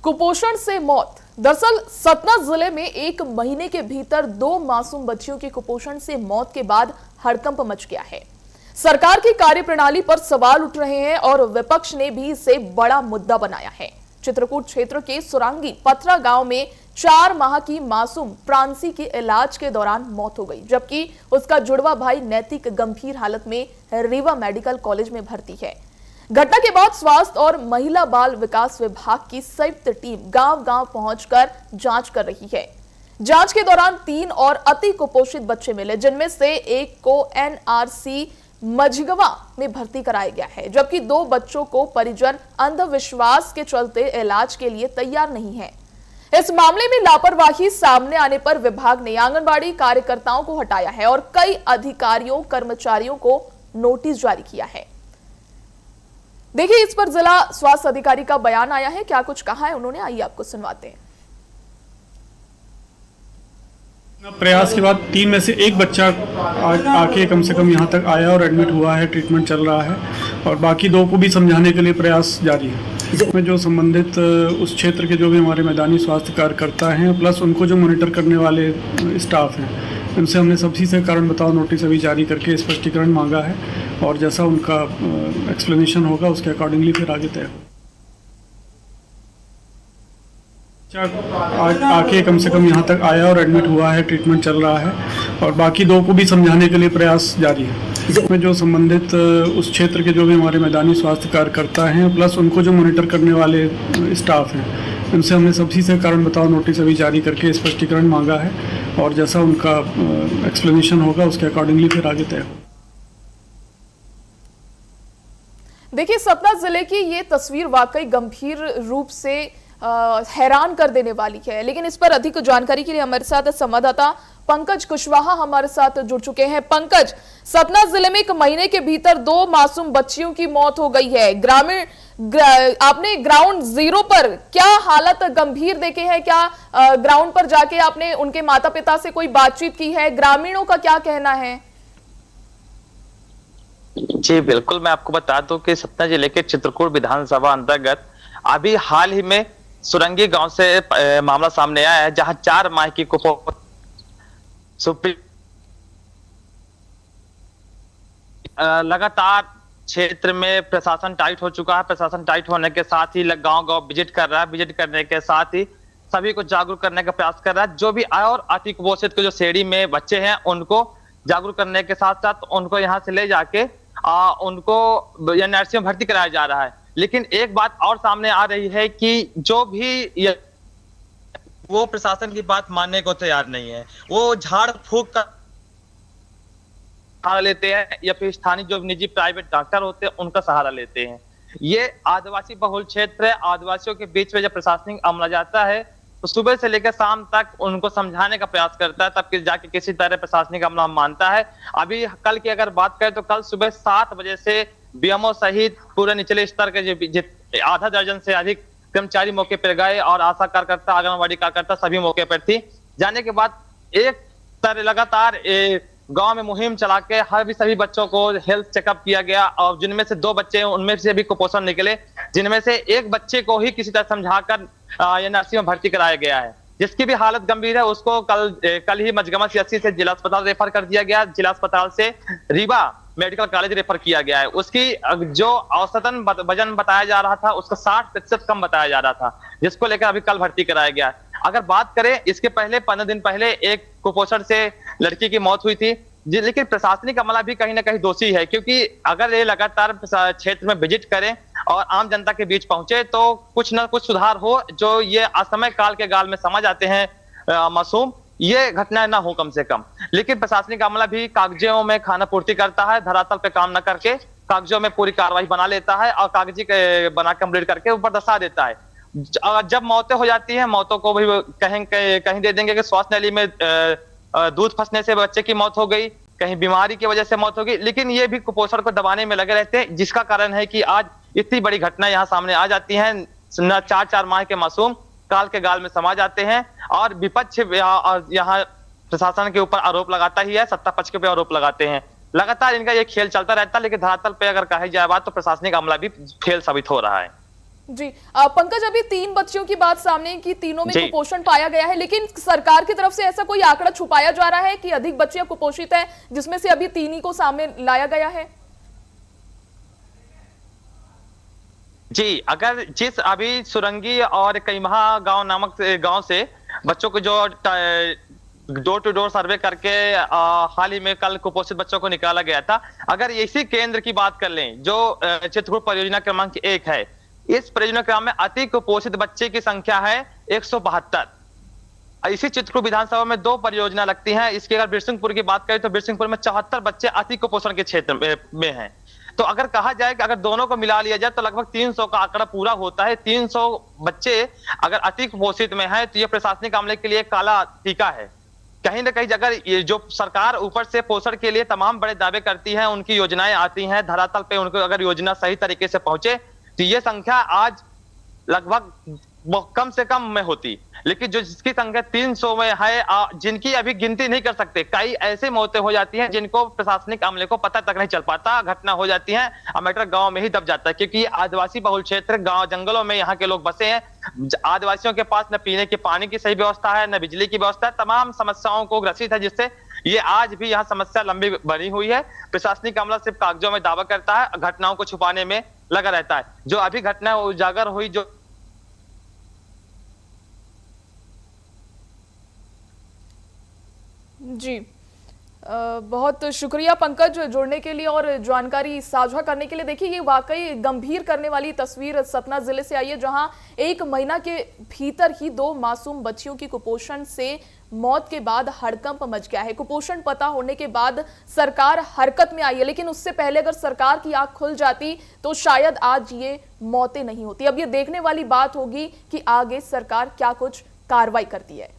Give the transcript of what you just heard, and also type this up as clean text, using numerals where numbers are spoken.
कुपोषण से मौत। दरअसल सतना जिले में एक महीने के भीतर 2 मासूम बच्चियों की कुपोषण से मौत के बाद हड़कंप मच गया है। सरकार की कार्यप्रणाली पर सवाल उठ रहे हैं और विपक्ष ने भी इसे बड़ा मुद्दा बनाया है। चित्रकूट क्षेत्र के सुरांगी पथरा गांव में 4 माह की मासूम प्रांसी के इलाज के दौरान मौत हो गई, जबकि उसका जुड़वा भाई नैतिक गंभीर हालत में रीवा मेडिकल कॉलेज में भर्ती है। घटना के बाद स्वास्थ्य और महिला बाल विकास विभाग की संयुक्त टीम गांव-गांव पहुंचकर जांच कर रही है। जांच के दौरान 3 और अति कुपोषित बच्चे मिले, जिनमें से एक को एनआरसी मझगवा में भर्ती कराया गया है, जबकि 2 बच्चों को परिजन अंधविश्वास के चलते इलाज के लिए तैयार नहीं है। इस मामले में लापरवाही सामने आने पर विभाग ने आंगनबाड़ी कार्यकर्ताओं को हटाया है और कई अधिकारियों कर्मचारियों को नोटिस जारी किया है। देखिए, इस पर जिला स्वास्थ्य अधिकारी का बयान आया है। क्या कुछ कहा है उन्होंने, आइए आपको सुनवाते हैं। प्रयास के बाद 3 में से एक बच्चा आके कम से कम यहाँ तक आया और एडमिट हुआ है, ट्रीटमेंट चल रहा है और बाकी 2 को भी समझाने के लिए प्रयास जारी है। इसमें जो संबंधित उस क्षेत्र के जो भी हमारे मैदानी स्वास्थ्य कार्यकर्ता हैं प्लस उनको जो मॉनिटर करने वाले स्टाफ हैं, उनसे हमने सभी से कारण बताओ नोटिस अभी जारी करके स्पष्टीकरण मांगा है और जैसा उनका एक्सप्लेनेशन होगा उसके अकॉर्डिंगली फिर आगे तय होगा। आके कम से कम यहाँ तक आया और एडमिट हुआ है, ट्रीटमेंट चल रहा है और बाकी 2 को भी समझाने के लिए प्रयास जारी है। इसमें जो संबंधित उस क्षेत्र के जो भी हमारे मैदानी स्वास्थ्य कार्यकर्ता हैं प्लस उनको जो मॉनिटर करने वाले स्टाफ हैं, उनसे हमने सभी से कारण बताओ नोटिस अभी जारी करके स्पष्टीकरण मांगा है और जैसा उनका एक्सप्लेनेशन होगा उसके अकॉर्डिंगली फिर आगे तय होगा। देखिए, सतना जिले की ये तस्वीर वाकई गंभीर रूप से हैरान कर देने वाली है, लेकिन इस पर अधिक जानकारी के लिए हमारे साथ संवाददाता पंकज कुशवाहा हमारे साथ जुड़ चुके हैं। पंकज, सतना जिले में एक महीने के भीतर 2 मासूम बच्चियों की मौत हो गई है। आपने ग्राउंड जीरो पर क्या हालत गंभीर देखे हैं? क्या ग्राउंड पर जाके आपने उनके माता पिता से कोई बातचीत की है? ग्रामीणों का क्या कहना है? जी बिल्कुल, मैं आपको बता दूं कि सतना जिले के चित्रकूट विधानसभा अंतर्गत अभी हाल ही में सुरंगी गांव से मामला सामने आया है, जहां 4 माह की कुपोषण लगातार क्षेत्र में प्रशासन टाइट हो चुका है। प्रशासन टाइट होने के साथ ही गांव-गांव विजिट कर रहा है। विजिट करने के साथ ही सभी को जागरूक करने का प्रयास कर रहा है। जो भी आए और अति कुपोषित के जो श्रेणी में बच्चे हैं उनको जागरूक करने के साथ साथ उनको यहाँ से ले जाके उनको एनआरसी में भर्ती कराया जा रहा है। लेकिन एक बात और सामने आ रही है कि जो भी वो प्रशासन की बात मानने को तैयार नहीं है। वो झाड़ फूक का सहारा लेते हैं या फिर स्थानीय जो निजी प्राइवेट डॉक्टर होते हैं उनका सहारा लेते हैं। ये आदिवासी बहुल क्षेत्र है। आदिवासियों के बीच में जब प्रशासनिक अमला जाता है तो सुबह से लेकर शाम तक उनको समझाने का प्रयास करता है, तब जाके किसी तरह प्रशासनिक अमला मानता है। अभी कल की अगर बात करें तो कल सुबह 7 बजे से बीएमओ सहित पूरे निचले स्तर के आधा दर्जन से अधिक कर्मचारी मौके पर गए और आशा कार्यकर्ता, आंगनबाड़ी कार्यकर्ता सभी मौके पर थी। जाने के बाद एक तरह लगातार गांव में मुहिम चला के सभी बच्चों को हेल्थ चेकअप किया गया और जिनमें से 2 बच्चे उनमें से भी कुपोषण निकले, जिनमें से एक बच्चे को ही किसी तरह समझाकर एनआरसी में भर्ती कराया गया है, जिसकी भी हालत गंभीर है। उसको कल ही मझगमा सीएचसी से जिला अस्पताल रेफर कर दिया गया। जिला अस्पताल से रीवा मेडिकल कॉलेज रेफर किया गया है। उसकी जो औसतन वजन बताया जा रहा था उसका 60% कम बताया जा रहा था, जिसको लेकर अभी कल भर्ती कराया गया। अगर बात करें इसके पहले 15 दिन पहले एक कुपोषण से लड़की की मौत हुई थी, लेकिन प्रशासनिक अमला भी कहीं ना कहीं दोषी है, क्योंकि अगर ये लगातार क्षेत्र में विजिट करें और आम जनता के बीच पहुंचे तो कुछ ना कुछ सुधार हो। जो ये असमय काल के गाल में समझ आते हैं मासूम, ये घटनाएं ना हो कम से कम। लेकिन प्रशासनिक अमला भी कागजों में खाना पूर्ति करता है, धरातल पे काम न करके कागजों में पूरी कार्रवाई बना लेता है और कागजी बना कंप्लीट करके ऊपर दर्शा देता है। जब मौतें हो जाती हैं, मौतों को भी कहीं दे देंगे कि स्वास्थ्य नली में दूध फंसने से बच्चे की मौत हो गई, कहीं बीमारी की वजह से मौत हो गई। लेकिन ये भी कुपोषण को दबाने में लगे रहते हैं, जिसका कारण है कि आज इतनी बड़ी घटना यहाँ सामने आ जाती है। 4 माह के मासूम काल के गाल में समा जाते हैं और विपक्ष यहाँ प्रशासन के ऊपर आरोप लगाता ही है, सत्ता पक्ष के ऊपर आरोप लगाते हैं। लगातार इनका ये खेल चलता रहता है, लेकिन धरातल पे अगर कही जाए बात तो प्रशासनिक अमला भी फेल साबित हो रहा है। जी पंकज, अभी 3 बच्चियों की बात सामने की तीनों में जी। कुपोषण पाया गया है, लेकिन सरकार की तरफ से ऐसा कोई आंकड़ा छुपाया जा रहा है कि अधिक बच्चियां कुपोषित हैं, जिसमें से अभी 3 ही को सामने लाया गया है? जी, अगर जिस अभी सुरंगी और कईमहा गांव नामक गांव से बच्चों को जो डोर टू डोर सर्वे करके हाल ही में कल कुपोषित बच्चों को निकाला गया था, अगर इसी केंद्र की बात कर लें जो चित्रकूट परियोजना क्रमांक 1 है, इस परियोजना क्रम में अति कुपोषित बच्चे की संख्या है 172। इसी चित्रकूट विधानसभा में 2 परियोजना लगती हैं। इसकी अगर बिरसिंहपुर की बात करें तो बिरसिंहपुर में 74 बच्चे अति कुपोषण के क्षेत्र में हैं। तो अगर कहा जाए कि अगर दोनों को मिला लिया जाए तो लगभग 300 का आंकड़ा पूरा होता है। 300 बच्चे अगर अति कुपोषित में है तो ये प्रशासनिक अमले के लिए काला टीका है। कहीं ना कहीं अगर ये जो सरकार ऊपर से पोषण के लिए तमाम बड़े दावे करती है, उनकी योजनाएं आती हैं धरातल पे, उनको अगर योजना सही तरीके से पहुंचे तो ये संख्या आज लगभग कम से कम में होती, लेकिन जो जिसकी संख्या 300 में है, जिनकी अभी गिनती नहीं कर सकते। कई ऐसे मौतें हो जाती हैं जिनको प्रशासनिक अमले को पता तक नहीं चल पाता, घटना हो जाती है मैटर गांव में ही दब जाता है, क्योंकि आदिवासी बहुल क्षेत्र गांव जंगलों में यहाँ के लोग बसे हैं। आदिवासियों के पास न पीने के पानी की सही व्यवस्था है, न बिजली की व्यवस्था है, तमाम समस्याओं को ग्रसित है, जिससे ये आज भी यहाँ समस्या लंबी बनी हुई है। प्रशासनिक अमला सिर्फ कागजों में दावा करता है, घटनाओं को छुपाने में लगा रहता है। जो अभी घटना उजागर हुई, जो जी बहुत शुक्रिया पंकज जुड़ने के लिए और जानकारी साझा करने के लिए। देखिए, ये वाकई गंभीर करने वाली तस्वीर सतना जिले से आई है, जहां 1 महीना के भीतर ही 2 मासूम बच्चियों की कुपोषण से मौत के बाद हड़कंप मच गया है। कुपोषण पता होने के बाद सरकार हरकत में आई है, लेकिन उससे पहले अगर सरकार की आंख खुल जाती तो शायद आज ये मौतें नहीं होती। अब ये देखने वाली बात होगी कि आगे सरकार क्या कुछ कार्रवाई करती है।